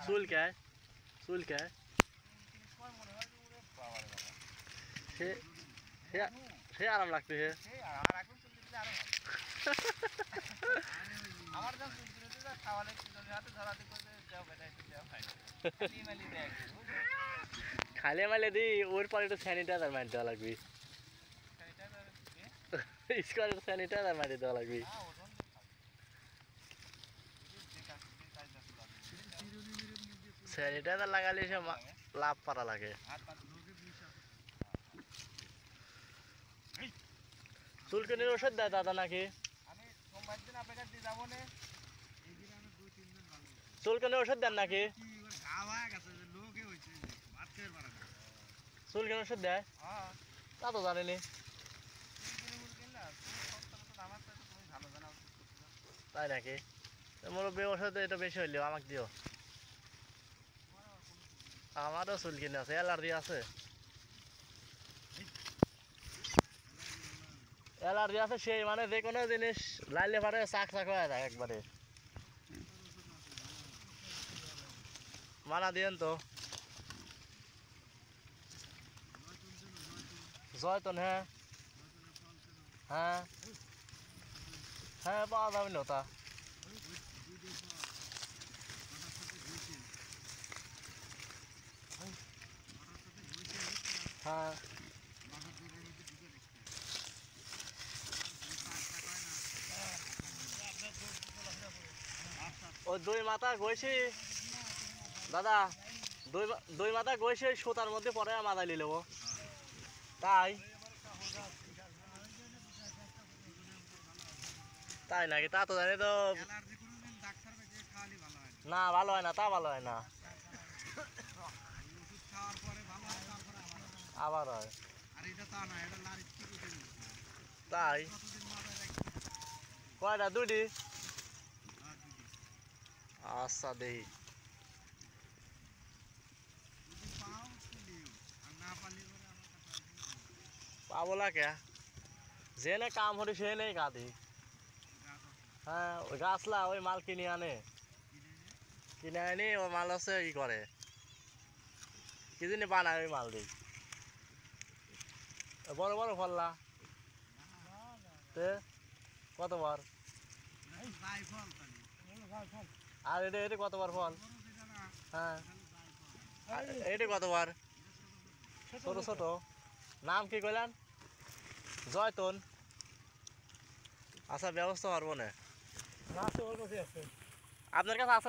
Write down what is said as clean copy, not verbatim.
চুল কে চুল কে সে সে সে আরাম লাগতে হে আমার যখন চুল দিতে যা খাওয়ালে চুলের হাতে ধরাতে করে দেও বেটা একটু দেও খাই খালি মালি দেয় খালে মালে দি ওর পরে একটু স্যানিটাইজার মারি দেওয়া লাগবে স্কোয়ারের স্যানিটাইজার মারি দেওয়া লাগবে স্যানিটাইজার লাগালে সে লাভ পারা লাগে চুলকানির ওষুধ দেয় দাদা নাকি আমি সোমবার দিন আপনাকে দিয়ে যাবো না চুলকানির ওষুধ দেন নাকি চুলকানির ওষুধ দেয় তা তো জানিনি তাই নাকি মুরব্বী ওষুধ এটা বেশি হইলেও আমাকে দিও আমারও চুলকানি আছে অ্যালার্জি আছে অ্যালার্জি আছে সেই মানে যে কোনো জিনিস লাইলে পারে চাক চাক হয়ে যায় একবারে মানা দিয়েন তো জয়তন হ্যাঁ হ্যাঁ হ্যাঁ পাওয়া যাবে না তা হ্যাঁ ওই দুই মাথা গইছি দাদা দুই মাথা গইছে সুতার মধ্যে পরে মাথা নিয়ে নেবো তাই তাই নাকি তা তো জানি তো না ভালো হয় না তা ভালো হয় না আবার হয় তাই কয়টা দুটি আচ্ছা দেখি পাবো না কে যে না কাম হলে সে নেই গাদি হ্যাঁ ওই গাছলা ওই মাল কিনে আনে কিনে আনি ওই মাল হচ্ছে ই করে কি জানি বানায় ওই মাল দিই বড় বড় ফললা কতবার আর এটা এটা কতবার ফল হ্যাঁ এটা কতবার ছোট ছোট নাম কি কইলেন জয়তন আচ্ছা ব্যবস্থা পারবো না আপনার কাছে আছে